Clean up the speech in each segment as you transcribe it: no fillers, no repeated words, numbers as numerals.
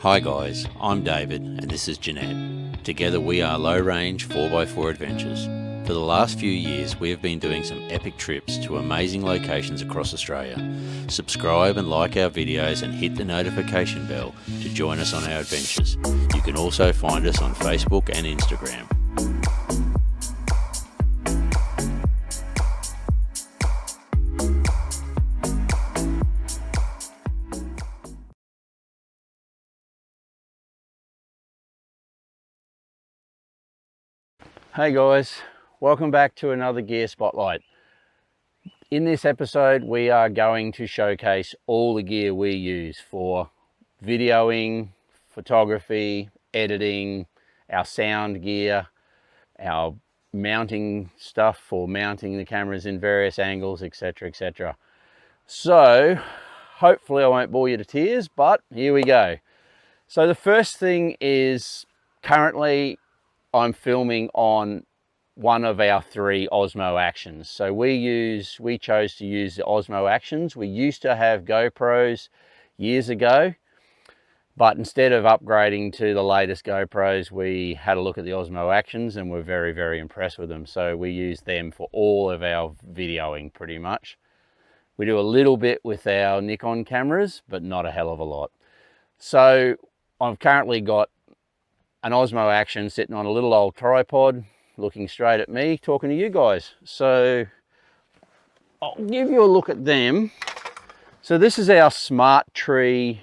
Hi guys, I'm David and this is Jeanette. Together we are Low Range 4x4 Adventures. For the last few years we have been doing some epic trips to amazing locations across Australia. Subscribe and like our videos and hit the notification bell to join us on our adventures. You can also find us on Facebook and Instagram. Hey guys, welcome back to another Gear Spotlight. In this episode we are going to showcase all the gear we use for videoing, photography, editing, our sound gear, our mounting stuff for mounting the cameras in various angles, etc, etc. So hopefully I won't bore you to tears, but here we go. So the first thing is currently I'm filming on one of our three Osmo Actions. So we chose to use the Osmo Actions. We used to have GoPros years ago, but instead of upgrading to the latest GoPros, we had a look at the Osmo Actions and we're very, very impressed with them. So we use them for all of our videoing pretty much. We do a little bit with our Nikon cameras, but not a hell of a lot. So I've currently got an Osmo Action sitting on a little old tripod, looking straight at me, talking to you guys. So I'll give you a look at them. So this is our Smarttree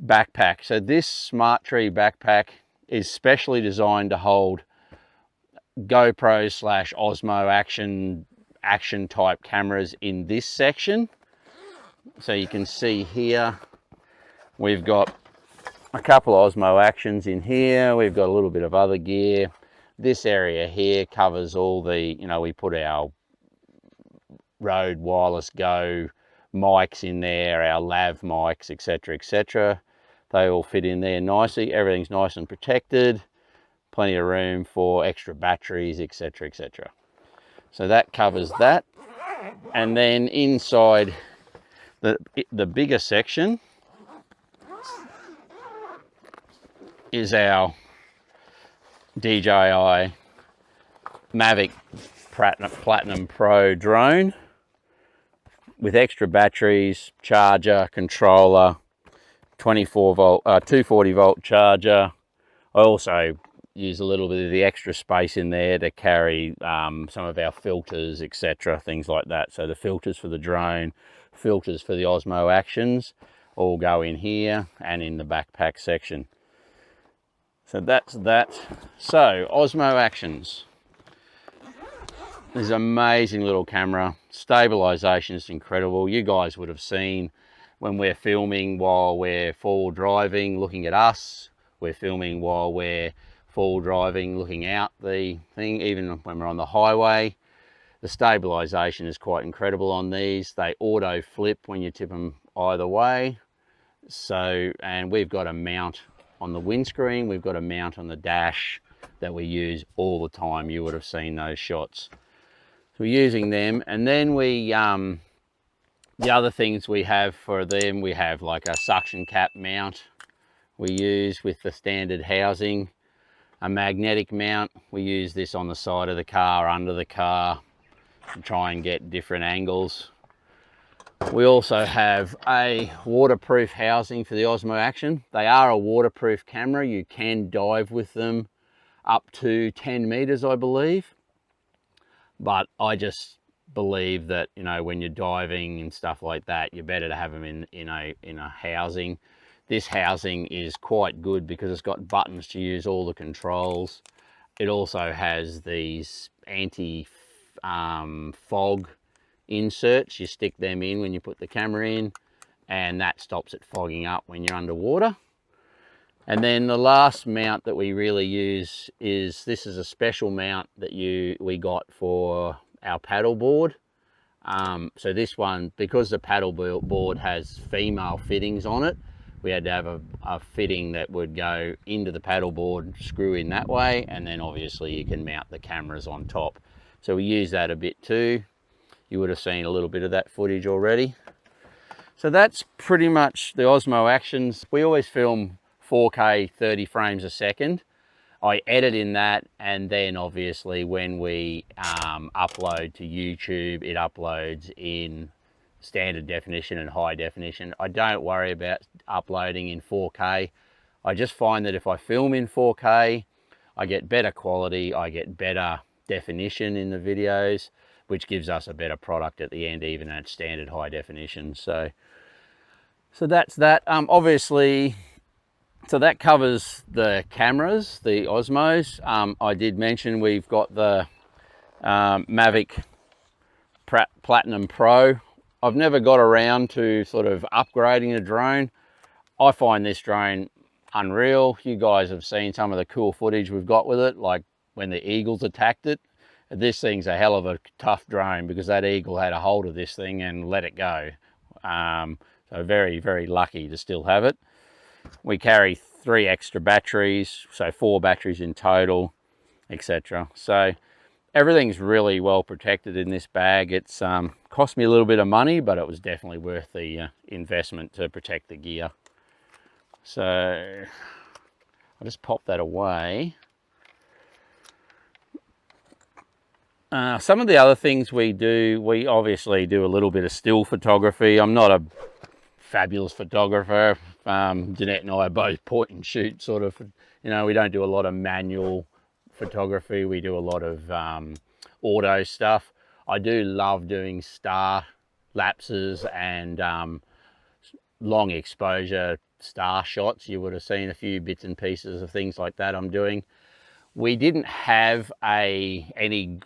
Backpack. So this Smarttree Backpack is specially designed to hold GoPro / Osmo action type cameras in this section. So you can see here, we've got a couple of Osmo Actions in here. We've got a little bit of other gear. This area here covers all the, we put our Rode Wireless Go mics in there, our lav mics, etc, etc. They all fit in there nicely. Everything's nice and protected. Plenty of room for extra batteries, etc, etc. So that covers that. And then inside the bigger section is our DJI Mavic Platinum Pro drone with extra batteries, charger, controller, 240 volt charger. I also use a little bit of the extra space in there to carry some of our filters, etc, things like that. So the filters for the drone, filters for the Osmo Actions all go in here and in the backpack section. So that's that. So Osmo Actions. This is an amazing little camera. Stabilization is incredible. You guys would have seen when we're filming while we're forward driving, looking at us. We're filming while we're forward driving, looking out the thing, even when we're on the highway. The stabilization is quite incredible on these. They auto flip when you tip them either way. So, and we've got a mount on the windscreen, we've got a mount on the dash that we use all the time. You would have seen those shots. So we're using them, and then we the other things we have for them, we have like a suction cap mount we use with the standard housing, a magnetic mount. We use this on the side of the car, under the car, to try and get different angles. We also have a waterproof housing for the Osmo Action. They are a waterproof camera. You can dive with them up to 10 meters, I believe. But I just believe that, when you're diving and stuff like that, you're better to have them in a housing. This housing is quite good because it's got buttons to use all the controls. It also has these anti-fog inserts. You stick them in when you put the camera in, and that stops it fogging up when you're underwater. And then the last mount that we really use is, this is a special mount that we got for our paddle board. So this one, because the paddle board has female fittings on it, we had to have a fitting that would go into the paddle board, screw in that way, and then obviously you can mount the cameras on top. So we use that a bit too. You would have seen a little bit of that footage already. So that's pretty much the Osmo Actions. We always film 4K 30 frames a second. I edit in that, and then obviously when we upload to YouTube, it uploads in standard definition and high definition. I don't worry about uploading in 4K. I just find that if I film in 4K, I get better quality, I get better definition in the videos, which gives us a better product at the end, even at standard high definition. So that's that. Obviously, so that covers the cameras, the Osmos. I did mention we've got the Mavic Platinum Pro. I've never got around to sort of upgrading the drone. I find this drone unreal. You guys have seen some of the cool footage we've got with it, like when the eagles attacked it. This thing's a hell of a tough drone because that eagle had a hold of this thing and let it go. So very, very lucky to still have it. We carry 3 extra batteries, so 4 batteries in total, etc. So everything's really well protected in this bag. It's cost me a little bit of money, but it was definitely worth the investment to protect the gear. So I'll just pop that away. Some of the other things we do, we obviously do a little bit of still photography. I'm not a fabulous photographer. Jeanette and I are both point and shoot sort of, you know, we don't do a lot of manual photography. We do a lot of auto stuff. I do love doing star lapses and long exposure star shots. You would have seen a few bits and pieces of things like that I'm doing. We didn't have any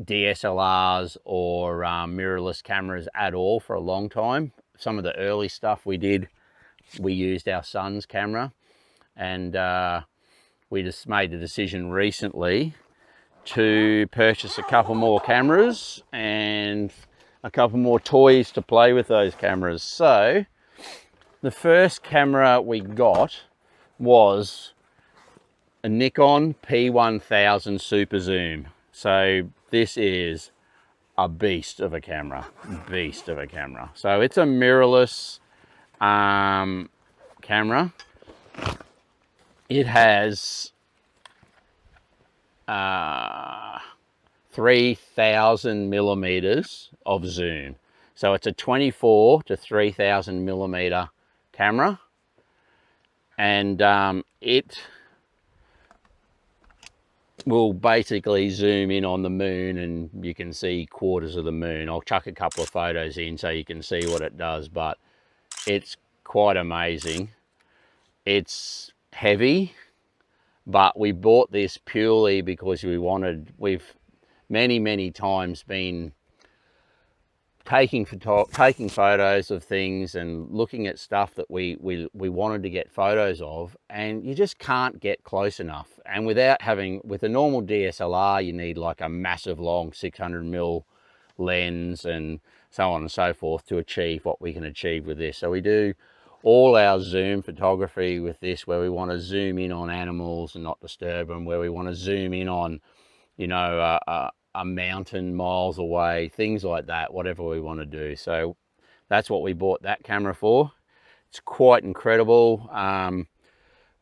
DSLRs or mirrorless cameras at all for a long time. Some of the early stuff we did, we used our son's camera, and we just made the decision recently to purchase a couple more cameras and a couple more toys to play with those cameras. So the first camera we got was a Nikon P1000 Super Zoom. So this is a beast of a camera, So it's a mirrorless camera. It has 3,000 millimeters of zoom. So it's a 24 to 3,000 millimeter camera, and it will basically zoom in on the moon, and you can see quarters of the moon. I'll chuck a couple of photos in so you can see what it does, but it's quite amazing. It's heavy, but we bought this purely because we've many times been taking photos of things and looking at stuff that we wanted to get photos of, and you just can't get close enough. And with a normal DSLR, you need like a massive long 600mm lens and so on and so forth to achieve what we can achieve with this. So we do all our zoom photography with this, where we want to zoom in on animals and not disturb them, where we want to zoom in on, you know, a mountain miles away, things like that, whatever we want to do. So that's what we bought that camera for. It's quite incredible.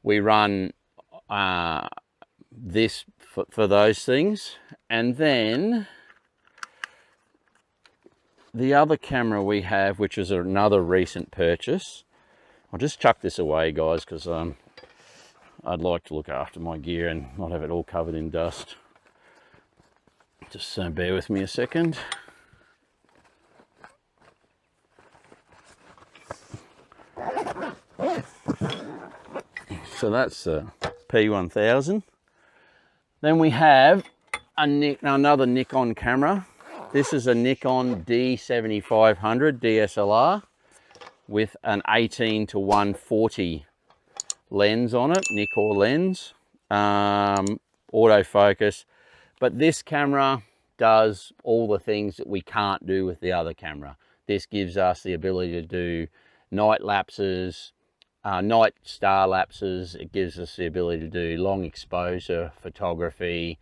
We run this for those things. And then the other camera we have, which is another recent purchase, I'll just chuck this away, guys, because I'd like to look after my gear and not have it all covered in dust. Just bear with me a second. So that's the P1000. Then we have another Nikon camera. This is a Nikon D7500 DSLR with an 18 to 140 lens on it, Nikkor lens, autofocus. But this camera does all the things that we can't do with the other camera. This gives us the ability to do night lapses, night star lapses. It gives us the ability to do long exposure photography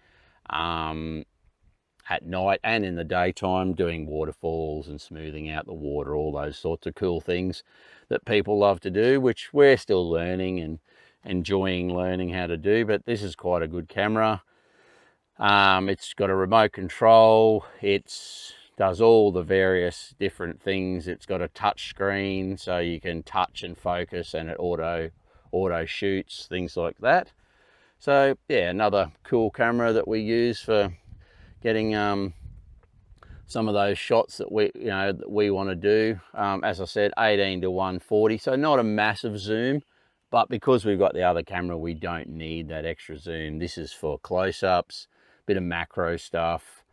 at night and in the daytime, doing waterfalls and smoothing out the water, all those sorts of cool things that people love to do, which we're still learning. And enjoying learning how to do. But this is quite a good camera. It's got a remote control. It does all the various different things. It's got a touch screen, so you can touch and focus, and it auto shoots, things like that. So yeah, another cool camera that we use for getting some of those shots that we want to do. As I said, 18 to 140, so not a massive zoom, but because we've got the other camera, we don't need that extra zoom. This is for close-ups, bit of macro stuff.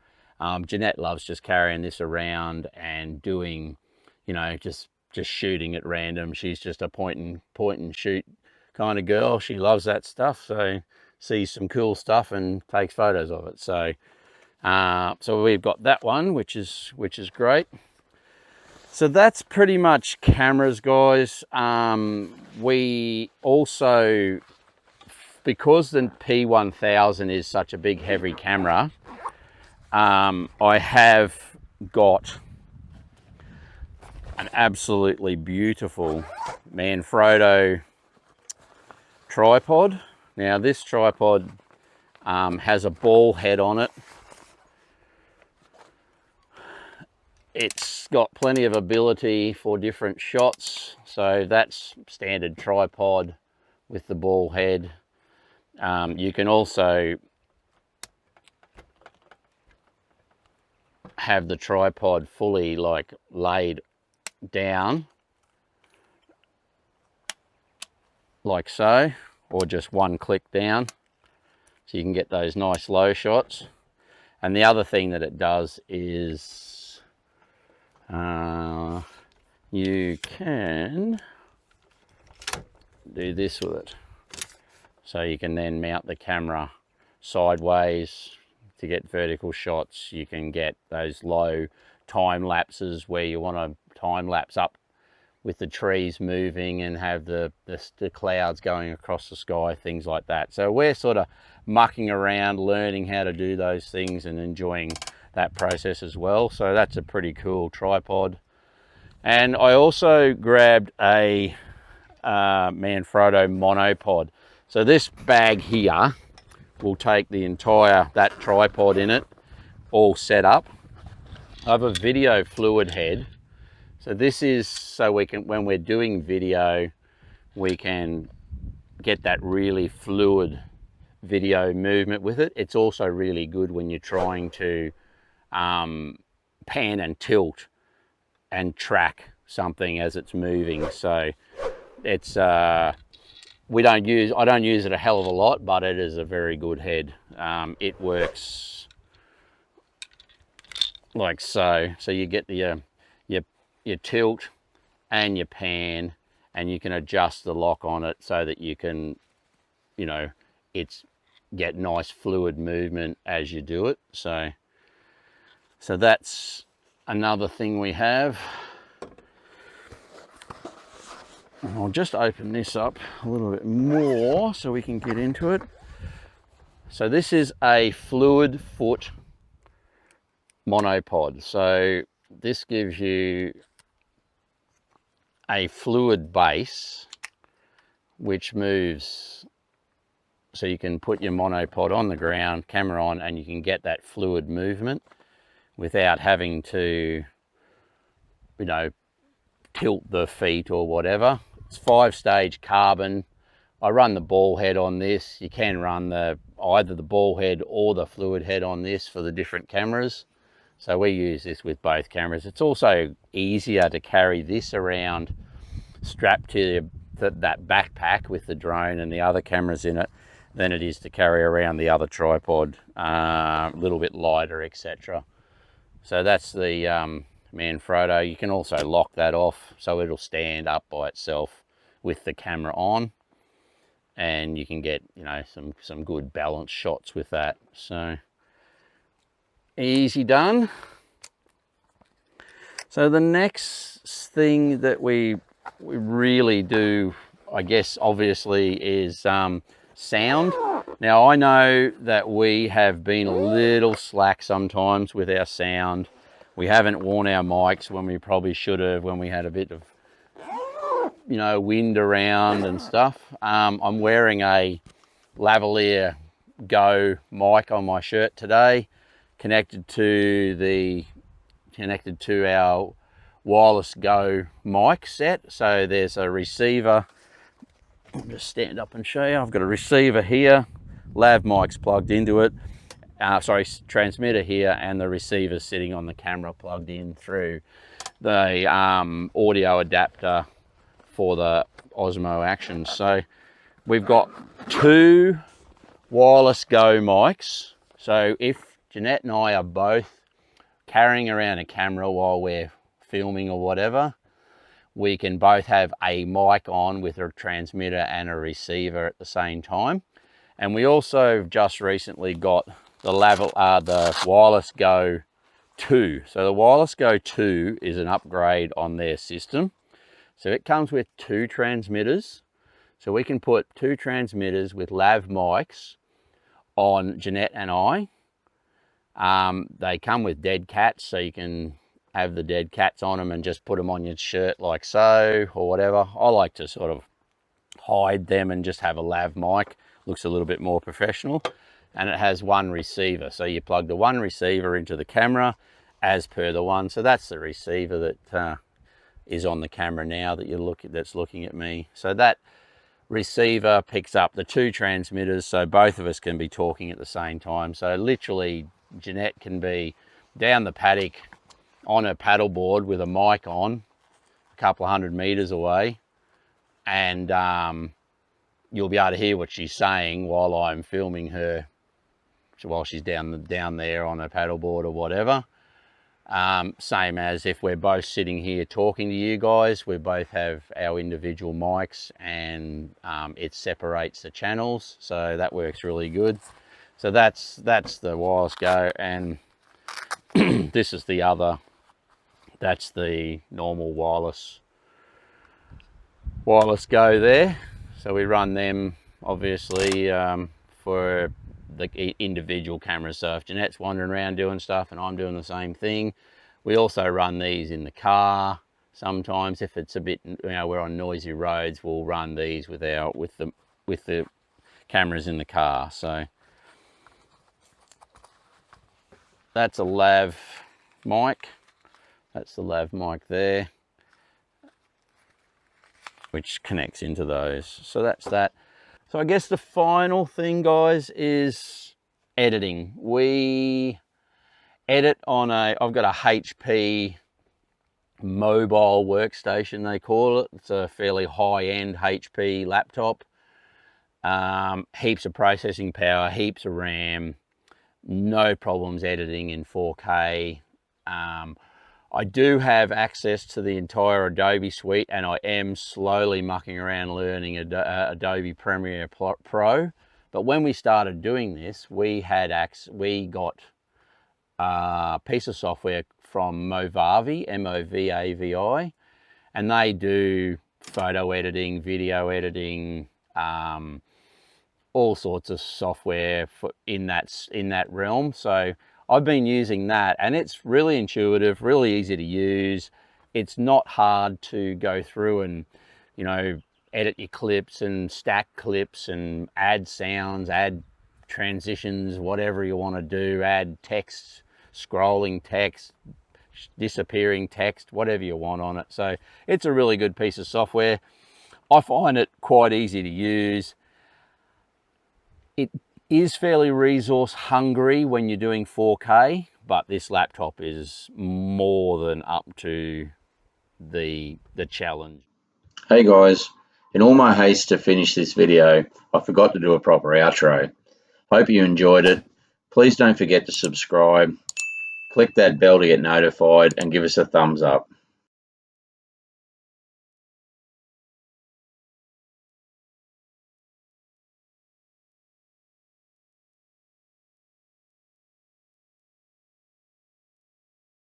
Jeanette loves just carrying this around and doing, just shooting at random. She's just a point and shoot kind of girl. She loves that stuff, so sees some cool stuff and takes photos of it. So so we've got that one, which is great. So that's pretty much cameras, guys. We also, because the P1000 is such a big heavy camera, I have got an absolutely beautiful Manfrotto tripod. Now this tripod has a ball head on it. It's got plenty of ability for different shots, so that's standard tripod with the ball head. You can also have the tripod fully laid down like so, or just one click down, so you can get those nice low shots. And the other thing that it does is you can do this with it, so you can then mount the camera sideways to get vertical shots. You can get those low time lapses where you want to time lapse up with the trees moving and have the clouds going across the sky, things like that. So we're sort of mucking around, learning how to do those things and enjoying that process as well. So that's a pretty cool tripod. And I also grabbed a Manfrotto Monopod. So this bag here will take that tripod in it, all set up. I have a video fluid head. So this is so we can, when we're doing video, we can get that really fluid video movement with it. It's also really good when you're trying to pan and tilt and track something as it's moving. So it's I don't use it a hell of a lot, but it is a very good head. It works like so. So you get the your tilt and your pan, and you can adjust the lock on it so that you can, it's get nice fluid movement as you do it. So that's another thing we have. I'll just open this up a little bit more so we can get into it. So this is a fluid foot monopod. So this gives you a fluid base which moves, so you can put your monopod on the ground, camera on, and you can get that fluid movement without having to, tilt the feet or whatever. It's 5-stage carbon. I run the ball head on this. You can run either the ball head or the fluid head on this for the different cameras. So we use this with both cameras. It's also easier to carry this around strapped to that backpack with the drone and the other cameras in it than it is to carry around the other tripod, a little bit lighter, etc. So that's the Manfrotto. You can also lock that off so it'll stand up by itself with the camera on, and you can get some good balanced shots with that. So easy done. So the next thing that we really do, I guess, obviously, is sound. Now I know that we have been a little slack sometimes with our sound. We haven't worn our mics when we probably should have, when we had a bit of you know, wind around and stuff. I'm wearing a lavalier Go mic on my shirt today, connected to our wireless Go mic set. So there's a receiver. I'll just stand up and show you. I've got a receiver here, lav mic's plugged into it, transmitter here, and the receiver sitting on the camera plugged in through the audio adapter for the Osmo Actions. So we've got 2 wireless Go mics. So if Jeanette and I are both carrying around a camera while we're filming or whatever, we can both have a mic on with a transmitter and a receiver at the same time. And we also just recently got the wireless Go 2. So the wireless Go 2 is an upgrade on their system. So it comes with 2 transmitters. So we can put 2 transmitters with lav mics on Jeanette and I. They come with dead cats, so you can have the dead cats on them and just put them on your shirt like so, or whatever. I like to sort of hide them and just have a lav mic. Looks a little bit more professional. And it has 1 receiver. So you plug the 1 receiver into the camera as per the one. So that's the receiver that is on the camera now that's looking at me. So that receiver picks up the 2 transmitters, so both of us can be talking at the same time. So literally Jeanette can be down the paddock on her paddleboard with a mic on a couple of 100 meters away, and you'll be able to hear what she's saying while I'm filming her, while she's down there on her paddleboard or whatever. Same as if we're both sitting here talking to you guys, we both have our individual mics, and it separates the channels, so that works really good. So that's the wireless Go, and this is the other. That's the normal wireless Go there. So we run them obviously for the individual cameras. So if Jeanette's wandering around doing stuff and I'm doing the same thing, we also run these in the car. Sometimes if it's a bit, you know, we're on noisy roads, we'll run these with the cameras in the car. So that's a lav mic. That's the lav mic there, which connects into those. So that's that. So I guess the final thing, guys, is editing. We edit on I've got a HP mobile workstation, they call it. It's a fairly high-end HP laptop. Heaps of processing power, heaps of RAM, no problems editing in 4K. I do have access to the entire Adobe suite, and I am slowly mucking around learning Adobe Premiere Pro. But when we started doing this, we got a piece of software from Movavi, M-O-V-A-V-I, and they do photo editing, video editing, all sorts of software in that realm. So I've been using that, and it's really intuitive, really easy to use. It's not hard to go through and, you know, edit your clips and stack clips and add sounds, add transitions, whatever you want to do, add text, scrolling text, disappearing text, whatever you want on it. So it's a really good piece of software. I find it quite easy to use. It is fairly resource hungry when you're doing 4K, but this laptop is more than up to the challenge. Hey guys, in all my haste to finish this video, I forgot to do a proper outro. Hope you enjoyed it. Please don't forget to subscribe, click that bell to get notified, and give us a thumbs up.